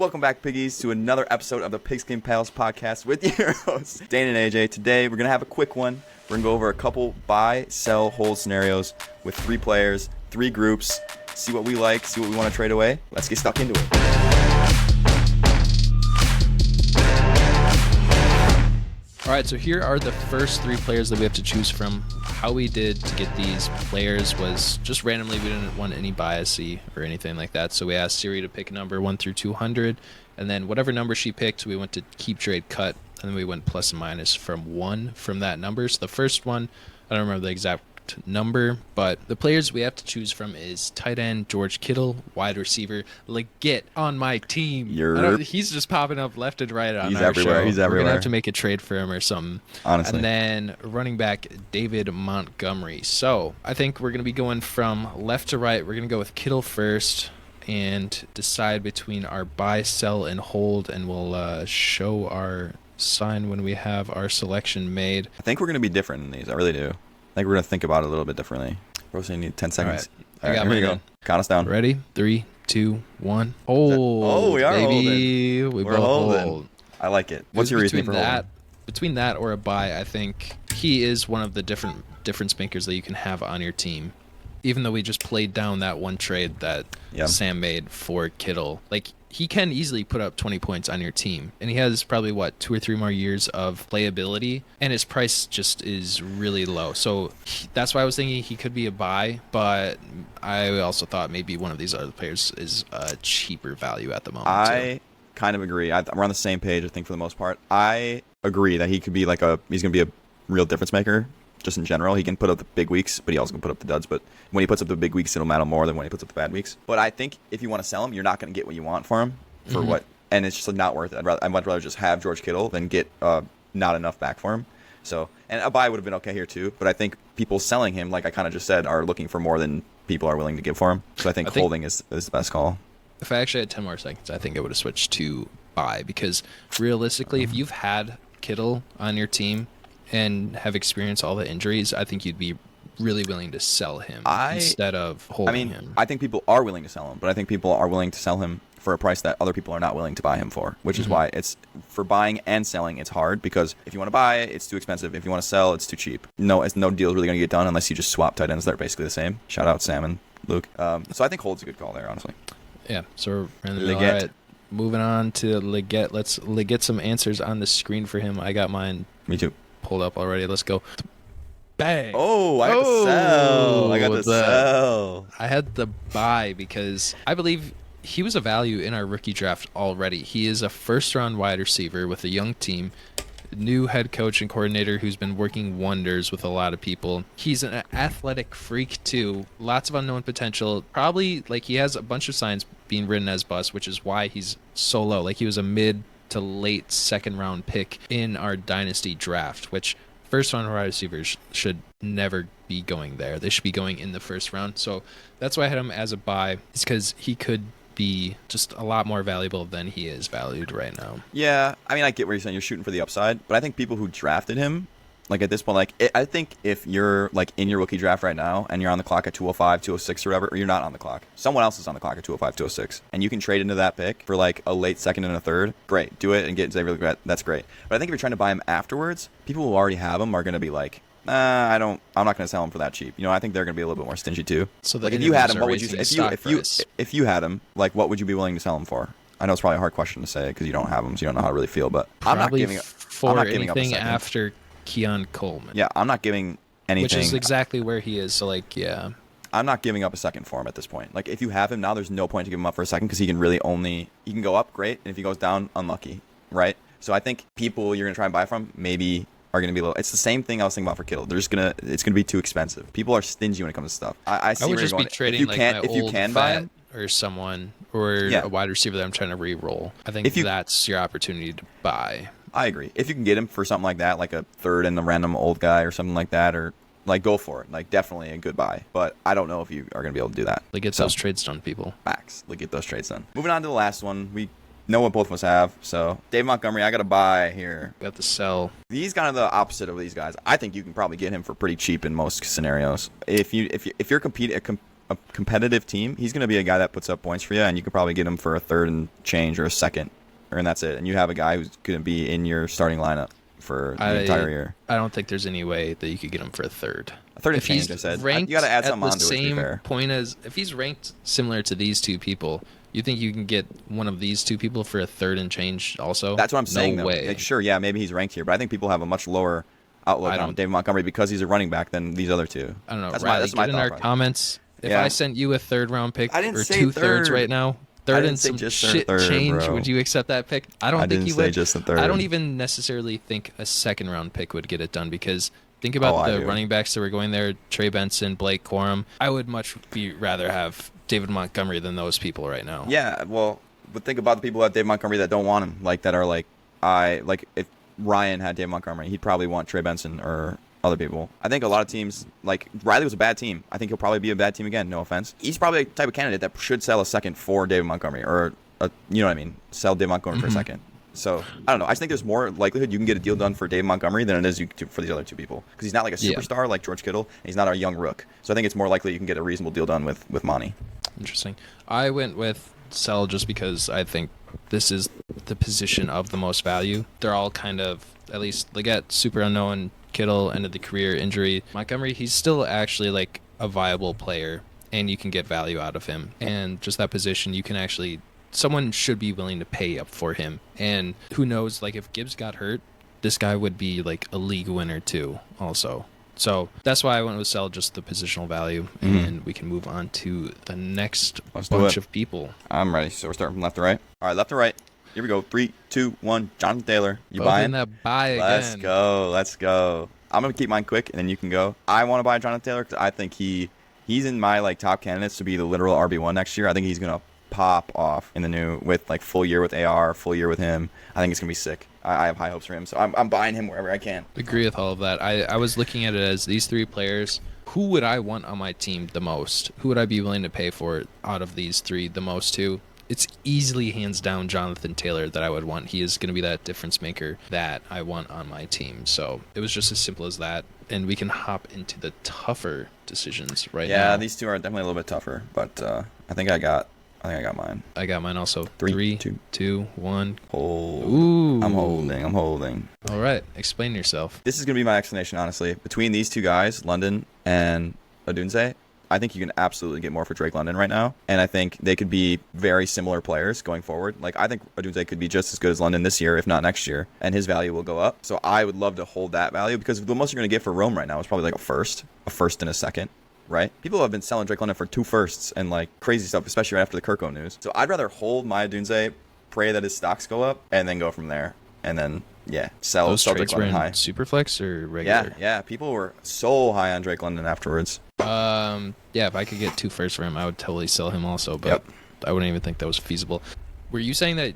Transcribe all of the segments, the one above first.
Welcome back, piggies, to another episode of the Pigskin Pals podcast with your hosts, Dayne and AJ. Today, we're going to have a quick one. We're going to go over a couple buy, sell, hold scenarios with 3 players, 3 groups, see what we like, see what we want to trade away. Let's get stuck into it. All right, so here are the first 3 players that we have to choose from. How we did to get these players was just randomly. We didn't want any biasy or anything like that. So we asked Siri to pick a number 1 through 200, and then whatever number she picked, we went to keep, trade, cut, and then we went plus and minus from 1 from that number. So the first one, I don't remember the exact number, but the players we have to choose from is tight end George Kittle, wide receiver Leggett on my team. He's just popping up left and right on our show. He's everywhere. We're gonna have to make a trade for him or something. Honestly. And then running back David Montgomery. So I think we're gonna be going from left to right. We're gonna go with Kittle first and decide between our buy, sell, and hold, and we'll show our sign when we have our selection made. I think we're going to be different in these. I really do. I think we're going to think about it a little bit differently. We're going to need 10 seconds. All right. I got here we go. Count us down. Ready? 3, 2, 1. Oh, we are baby. holding. We're holding. hold. I like it. What's your reasoning for holding? Between that or a buy, I think he is one of the difference makers that you can have on your team. Even though we just played down that one trade that Sam made for Kittle, like he can easily put up 20 points on your team, and he has probably 2 or 3 more years of playability, and his price just is really low. So that's why I was thinking he could be a buy, but I also thought maybe one of these other players is a cheaper value at the moment. I kind of agree. We're on the same page, I think, for the most part. I agree that he could be he's going to be a real difference maker. Just in general, he can put up the big weeks, but he also can put up the duds. But when he puts up the big weeks, it'll matter more than when he puts up the bad weeks. But I think if you want to sell him, you're not going to get what you want for him. And it's just not worth it. I'd much rather just have George Kittle than get not enough back for him. So, and a buy would have been okay here too. But I think people selling him, like I kind of just said, are looking for more than people are willing to give for him. So I think holding is the best call. If I actually had 10 more seconds, I think I would have switched to buy, because realistically, if you've had Kittle on your team and have experienced all the injuries, I think you'd be really willing to sell him instead of holding him. I think people are willing to sell him, but I think people are willing to sell him for a price that other people are not willing to buy him for, which is why it's for buying and selling. It's hard because if you want to buy, it's too expensive. If you want to sell, it's too cheap. No deal's really going to get done unless you just swap tight ends. They're basically the same. Shout out Sam and Luke. So I think hold's a good call there, honestly. Yeah. So we're all right. Moving on to Leggett. Let's get some answers on the screen for him. I got mine. Me too. Pulled up already. Let's go. Bang. Oh, I got the sell. I got the sell. I had the buy because I believe he was a value in our rookie draft already. He is a first-round wide receiver with a young team, new head coach and coordinator who's been working wonders with a lot of people. He's an athletic freak too. Lots of unknown potential. Probably he has a bunch of signs being written as bust, which is why he's so low. He was a mid to late second-round pick in our dynasty draft, which first-round wide receivers should never be going there. They should be going in the first round. So that's why I had him as a buy. It's because he could be just a lot more valuable than he is valued right now. Yeah, I mean, I get what you're saying. You're shooting for the upside, but I think people who drafted him, at this point, I think if you're in your rookie draft right now and you're on the clock at 205, 206 or whatever, or you're not on the clock, someone else is on the clock at 205, 206, and you can trade into that pick for a late second and a third, great, do it and get Xavier Leggett. That's great. But I think if you're trying to buy him afterwards, people who already have him are going to be I'm not going to sell him for that cheap. I think they're going to be a little bit more stingy too. So if you had him, what would you? If you had him, what would you be willing to sell him for? I know it's probably a hard question to say because you don't have him, so you don't know how to really feel. But I'm not giving anything after Keon Coleman. Yeah, I'm not giving anything. Which is exactly where he is. So yeah. I'm not giving up a second for him at this point. If you have him now, there's no point to give him up for a second because he can go up, great, and if he goes down, unlucky, right? So I think people you're going to try and buy from maybe are going to be a little. It's the same thing I was thinking about for Kittle. It's going to be too expensive. People are stingy when it comes to stuff. I see I would where just you're be going. trading If you can buy him or someone or a wide receiver that I'm trying to re-roll. I think that's your opportunity to buy. I agree. If you can get him for something like that, like a third and a random old guy or something like that, or go for it. Definitely a good buy. But I don't know if you are going to be able to do that. Get those trades done, people. Facts. Get those trades done. Moving on to the last one. We know what both of us have. So Dave Montgomery, I got to buy here. Got to sell. He's kind of the opposite of these guys. I think you can probably get him for pretty cheap in most scenarios. If you're a competitive team, he's going to be a guy that puts up points for you, and you could probably get him for a third and change or a second, and that's it. And you have a guy who's going to be in your starting lineup for the entire year. I don't think there's any way that you could get him for a third. A third and If change, he's I said. ranked You got to add at something the onto it, to be same fair. point as if he's ranked similar to these two people, you think you can get one of these two people for a third and change also? That's what I'm saying, no though. way. Like, sure, yeah, maybe he's ranked here, but I think people have a much lower outlook on David Montgomery because he's a running back than these other two. I don't know. That's Riley, that's my get in our comments. If Yeah. I sent you a third round pick I didn't or say 2 thirds third. right now, I third didn't and say some just shit third, change, bro. would you accept that pick? I don't think didn't you say would. just the third. I don't even necessarily think a second round pick would get it done because think about I the do. running backs that were going there: Trey Benson, Blake Corum. I would much rather have David Montgomery than those people right now. Yeah, well, but think about the people who have Dave Montgomery that don't want him, like that are like if Ryan had Dave Montgomery, he'd probably want Trey Benson or other people. I think a lot of teams, like Riley was a bad team. I think he'll probably be a bad team again. No offense. He's probably a type of candidate that should sell a second for David Montgomery, or you know what I mean, sell Dave Montgomery for a second. So I don't know. I just think there's more likelihood you can get a deal done for Dave Montgomery than it is for these other two people, because he's not like a superstar like George Kittle, and he's not a young rook. So I think it's more likely you can get a reasonable deal done with Monty. Interesting. I went with sell just because I think this is the position of the most value. They're all kind of, at least Leggett, super unknown. Kittle, end of the career injury. Montgomery, he's still actually like a viable player, and you can get value out of him. And just that position, you can actually, someone should be willing to pay up for him. And who knows, like if Gibbs got hurt, this guy would be like a league winner too also. So that's why I went with sell, just the positional value, and we can move on to the next bunch of people. I'm ready. So we're starting from left to right. All right, left to right. Here we go. 3, 2, 1. Jonathan Taylor. You Both buying? in that buy again. Let's go. I'm gonna keep mine quick, and then you can go. I want to buy Jonathan Taylor because I think he's in my like top candidates to be the literal RB1 next year. I think he's gonna pop off in the new with like full year with AR, full year with him. I think it's gonna be sick. I have high hopes for him, so I'm buying him wherever I can. Agree with all of that. I was looking at it as these three players. Who would I want on my team the most? Who would I be willing to pay for out of these three the most to? It's easily hands down Jonathan Taylor that I would want. He is going to be that difference maker that I want on my team. So it was just as simple as that. And we can hop into the tougher decisions now. Yeah, these two are definitely a little bit tougher, but I think I got mine. I got mine also. 3, 2, 1. Hold. Ooh. I'm holding. All right. Explain yourself. This is going to be my explanation, honestly. Between these two guys, London and Odunze, I think you can absolutely get more for Drake London right now. And I think they could be very similar players going forward. Like, I think Odunze could be just as good as London this year, if not next year. And his value will go up. So I would love to hold that value, because the most you're going to get for Rome right now is probably like a first and a second. Right? People have been selling Drake London for 2 firsts and like crazy stuff, especially right after the Kirko news. So I'd rather hold my Odunze, pray that his stocks go up, and then go from there. And then, sell Those Drake trades were London in high. Superflex or regular? Yeah. People were so high on Drake London afterwards. If I could get 2 firsts for him, I would totally sell him also, but I wouldn't even think that was feasible. Were you saying that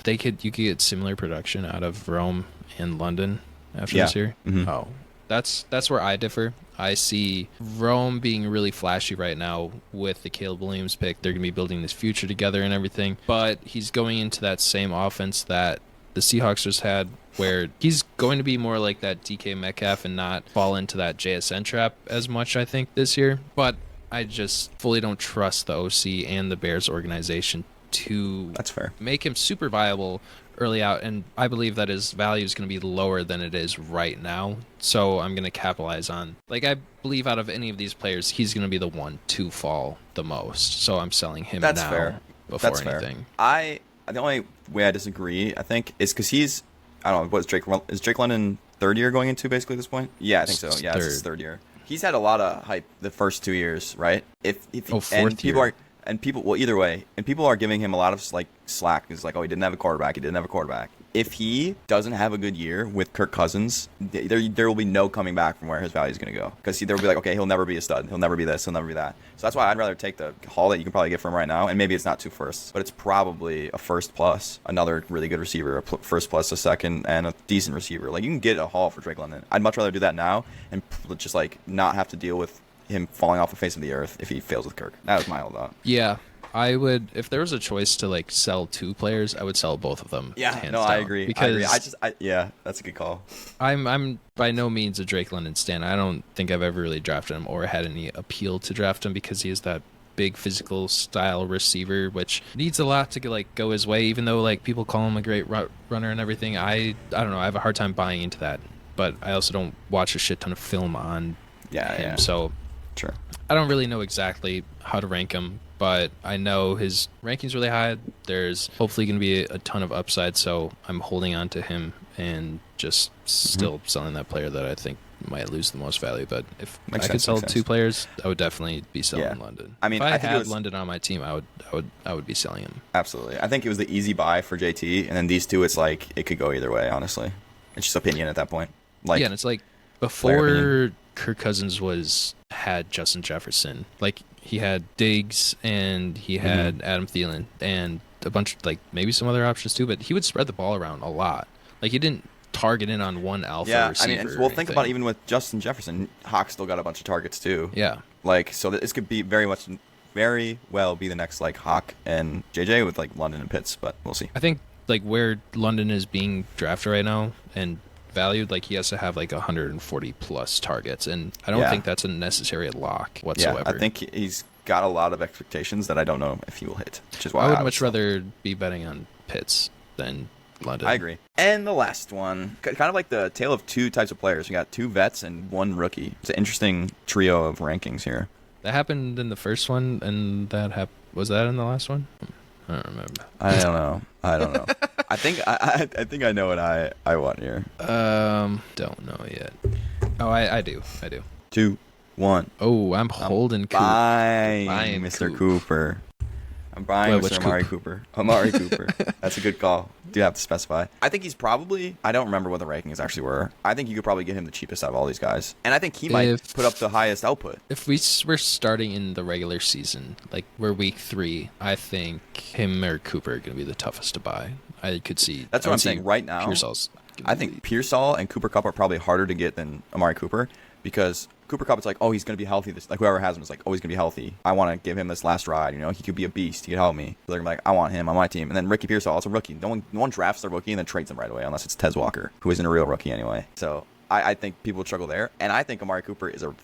you could get similar production out of Rome and London after this year? Mm-hmm. Oh, that's where I differ. I see Rome being really flashy right now with the Caleb Williams pick. They're going to be building this future together and everything, but he's going into that same offense that the Seahawks just had, where he's going to be more like that DK Metcalf and not fall into that JSN trap as much, I think, this year. But I just fully don't trust the OC and the Bears organization to That's fair. make him super viable early out, and I believe that his value is going to be lower than it is right now. So I'm going to capitalize on, like, I believe out of any of these players, he's going to be the one to fall the most. So I'm selling him That's now fair. before That's anything. Fair. The only way I disagree, I think, is because he's, I don't know, what is Drake London third year going into basically at this point? Yeah, I think so. Yeah, it's his third year. He's had a lot of hype the first 2 years, right? Fourth year. Either way, and people are giving him a lot of like slack. It's like, oh, he didn't have a quarterback. If he doesn't have a good year with Kirk Cousins, there will be no coming back from where his value is going to go. Because they'll be like, okay, he'll never be a stud. He'll never be this. He'll never be that. So that's why I'd rather take the haul that you can probably get from him right now. And maybe it's not 2 firsts, but it's probably a first plus another really good receiver, first plus a second, and a decent receiver. Like, you can get a haul for Drake London. I'd much rather do that now and just like not have to deal with him falling off the face of the earth if he fails with Kirk. That was my whole thought. Yeah, I would, if there was a choice to like sell 2 players, I would sell both of them. Yeah, hands no, down. I agree. Because That's a good call. I'm by no means a Drake London stan. I don't think I've ever really drafted him or had any appeal to draft him because he is that big physical style receiver, which needs a lot to like go his way. Even though like people call him a great runner and everything, I don't know. I have a hard time buying into that. But I also don't watch a shit ton of film on him, so sure. I don't really know exactly how to rank him. But I know his ranking's really high. There's hopefully going to be a ton of upside, so I'm holding on to him and just still selling that player that I think might lose the most value. But if I could sell two players, I would definitely be selling London. I mean, if I had London on my team, I would be selling him. Absolutely. I think it was the easy buy for JT, and then these two, it's like it could go either way. Honestly, it's just opinion at that point. Like, yeah, and it's like before Kirk Cousins had Justin Jefferson, like he had Diggs and he had Adam Thielen and a bunch of like maybe some other options too, but he would spread the ball around a lot. Like he didn't target in on one alpha receiver. I mean, think about it, even with Justin Jefferson, Hawk still got a bunch of targets too. Yeah. Like, so this could be very well be the next like Hawk and JJ with like London and Pitts, but we'll see. I think like where London is being drafted right now and valued, like he has to have like 140 plus targets, and I don't think that's a necessary lock whatsoever. Yeah, I think he's got a lot of expectations that I don't know if he will hit, which is why I would much rather be betting on Pitts than London. I agree. And the last one, kind of like the tale of two types of players. We got two vets and one rookie. It's an interesting trio of rankings here. That happened in the first one, and was that in the last one? I don't remember. I don't know. I think I know what I want here. Don't know yet. Oh, I do. 2, 1. Oh, I'm holding Coop. Buying Mr. Cooper. I'm buying Mr. Amari Cooper. Amari Cooper. That's a good call. Do have to specify. I think he's probably, I don't remember what the rankings actually were. I think you could probably get him the cheapest out of all these guys. And I think he might put up the highest output. If we were starting in the regular season, like we're week 3, I think him or Cooper are going to be the toughest to buy. I could see. That's what I'm saying right now. I think Pearsal and Cooper Kupp are probably harder to get than Amari Cooper, because Cooper Kupp, it's like, oh, he's going to be healthy. Like, whoever has him is like, oh, he's going to be healthy. I want to give him this last ride. You know, he could be a beast. He could help me. So they're like, I want him on my team. And then Ricky Pearsal, it's a rookie. No one drafts their rookie and then trades him right away, unless it's Tez Walker, who isn't a real rookie anyway. So I think people would struggle there. And I think Amari Cooper is a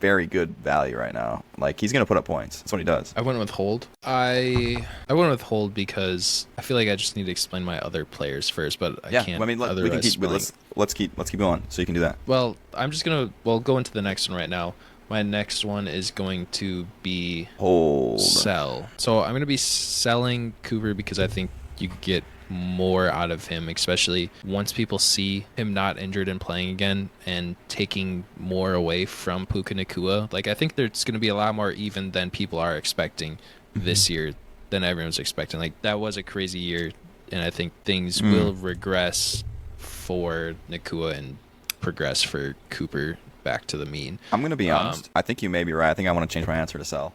very good value right now. Like, he's going to put up points. That's what he does. I went with hold. I went with hold because I feel like I just need to explain my other players first, but I can't. I mean, we can keep, let's keep going so you can do that. Well, I'm just going to go into the next one right now. My next one is going to be sell. So I'm going to be selling Cooper because I think you could get more out of him, especially once people see him not injured and playing again and taking more away from Puka Nacua. Like, I think there's going to be a lot more even than people are expecting this year than everyone's expecting. Like, that was a crazy year, and I think things will regress for Nacua and progress for Cooper back to the mean. I'm going to be honest. I think you may be right. I think I want to change my answer to sell.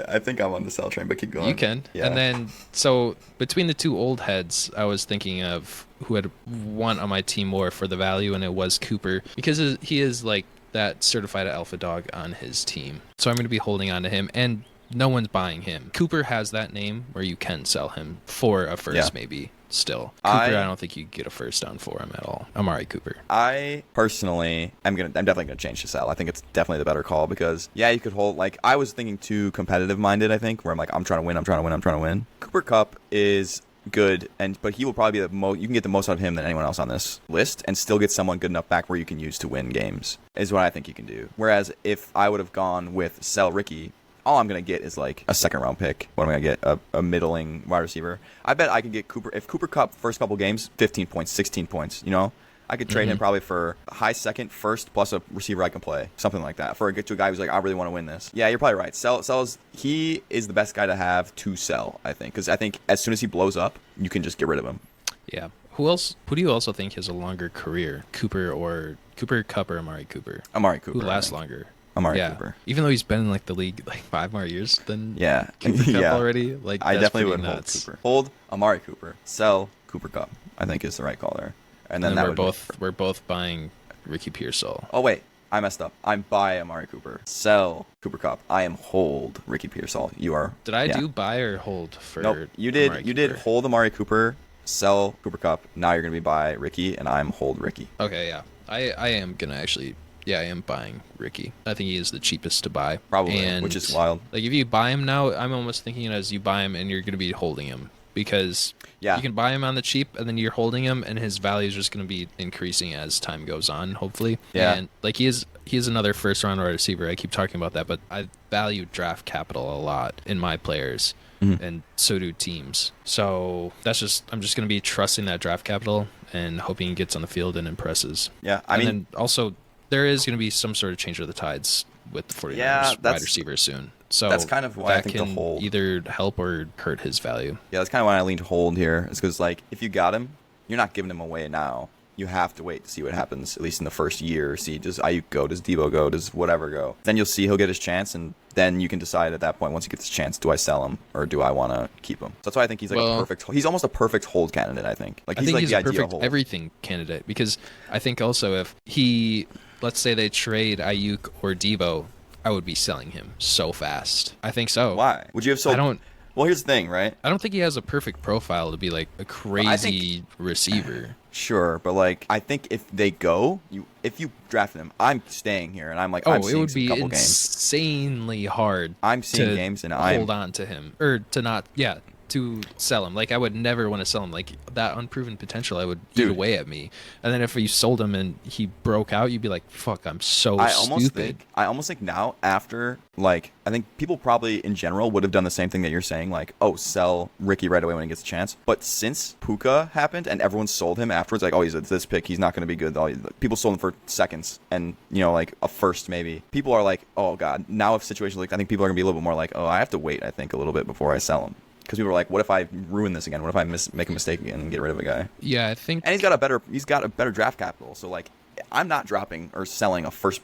I think I'm on the sell train, but keep going. You can. Yeah. And then, so between the two old heads, I was thinking of who I'd want on my team more for the value, and it was Cooper, because he is like that certified alpha dog on his team. So I'm going to be holding on to him, and no one's buying him. Cooper has that name where you can sell him for a first, maybe. Still, Cooper, I don't think you could get a first down for him at all. Amari Cooper. I personally, I'm definitely gonna change to sell. I think it's definitely the better call, because you could hold. Like, I was thinking too competitive minded. I think where I'm like, I'm trying to win. Cooper Kupp is good, but he will probably be the most. You can get the most out of him than anyone else on this list, and still get someone good enough back where you can use to win games. Is what I think you can do. Whereas if I would have gone with sell Ricky, all I'm going to get is like a second round pick. What am I going to get? A middling wide receiver. I bet I can get Cooper. If Cooper Kupp first couple games, 15 points, 16 points, you know, I could trade him probably for a high second, first, plus a receiver I can play. Something like that. For a guy who's like, I really want to win this. Yeah, you're probably right. He is the best guy to have to sell, I think. Because I think as soon as he blows up, you can just get rid of him. Yeah. Who do you also think has a longer career? Cooper Kupp or Amari Cooper? Amari Cooper. Who lasts longer? Amari Cooper. Even though he's been in like the league like 5 more years than Cooper Kupp already. Like, I definitely would hold Cooper. Hold Amari Cooper. Sell Cooper Kupp, I think is the right call there. And then we're both buying Ricky Pearsal. Oh wait, I messed up. I'm buy Amari Cooper. Sell Cooper Kupp. I am hold Ricky Pearsal. You are. Did I do buy or hold for? Nope. You did. Amari you Cooper? Did hold Amari Cooper. Sell Cooper Kupp. Now you're gonna be buy Ricky, and I'm hold Ricky. Okay, yeah. I am gonna actually Yeah, I am buying Ricky. I think he is the cheapest to buy. Probably, And, which is wild. Like, if you buy him now, I'm almost thinking it as you buy him and you're going to be holding him. Because Yeah. you can buy him on the cheap and then you're holding him and his value is just going to be increasing as time goes on, hopefully. Yeah. And, like, he is another first-round wide receiver. I keep talking about that, but I value draft capital a lot in my players. And so do teams. So I'm just going to be trusting that draft capital and hoping he gets on the field and impresses. Yeah, And then also, there is going to be some sort of change of the tides with the 49ers wide receivers soon. So that's kind of why I think can the hold either help or hurt his value. Yeah, that's kind of why I lean to hold here. Is because like if you got him, you're not giving him away now. You have to wait to see what happens, at least in the first year. See, does Ayuk go? Does Debo go? Does whatever go? Then you'll see he'll get his chance, and then you can decide at that point, once he gets his chance, do I sell him or do I want to keep him? So that's why I think he's like a perfect. He's almost a perfect hold candidate. I think. Like he's like he's the a ideal perfect hold. everything candidate because I think also if he, let's say they trade Ayuk or Debo, I would be selling him so fast. I think so. Why would you have sold? Well, here's the thing, right? I don't think he has a perfect profile to be like a crazy receiver. Sure, but like I think if they go, if you drafted him, I'm staying here, and I'm like, I'm it seeing would be a couple games. insanely hard. I'm seeing to games, and hold on to him or to not, to sell him. Like I would never want to sell him. Like that unproven potential, I would eat away at me. And then if you sold him and he broke out, you'd be like, "Fuck, I'm so stupid." I almost think now after like I think people probably in general would have done the same thing that you're saying, like, oh, sell Ricky right away when he gets a chance. But since Puka happened and everyone sold him afterwards, like, oh, he's this pick, he's not going to be good. People sold him for seconds and like a first maybe. People are like, oh god. Now if situations like I think people are gonna be a little bit more like, oh, I have to wait. I think a little bit before I sell him. Because people were like, "What if I ruin this again? What if I make a mistake again and get rid of a guy?" Yeah, I think. And he's got a better draft capital. So like, I'm not dropping or selling a first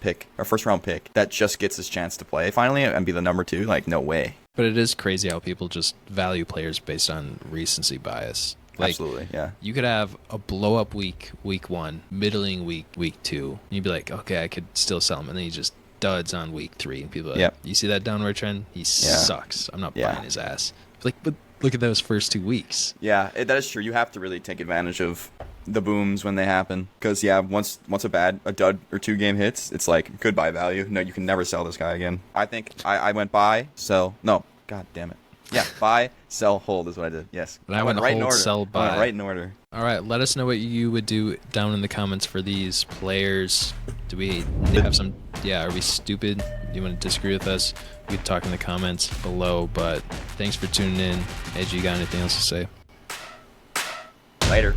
round pick that just gets his chance to play finally and be the number 2. Like, no way. But it is crazy how people just value players based on recency bias. Like, absolutely, yeah. You could have a blow up week 1, middling week 2. And you'd be like, okay, I could still sell him, and then he just duds on week 3, and people are like, you see that downward trend? He sucks. I'm not buying his ass. Like, but look at those first 2 weeks. Yeah, that is true. You have to really take advantage of the booms when they happen. Because, once a dud or 2 game hits, it's like goodbye value. No, you can never sell this guy again. I think I went buy, sell. No, god damn it. Yeah, buy, sell, hold is what I did. Yes. And I went right hold, in order. sell, buy. I went right in order. All right, let us know what you would do down in the comments for these players. Do we have some... Yeah, are we stupid? Do you want to disagree with us? You can talk in the comments below, but thanks for tuning in. AJ, you got anything else to say? Later.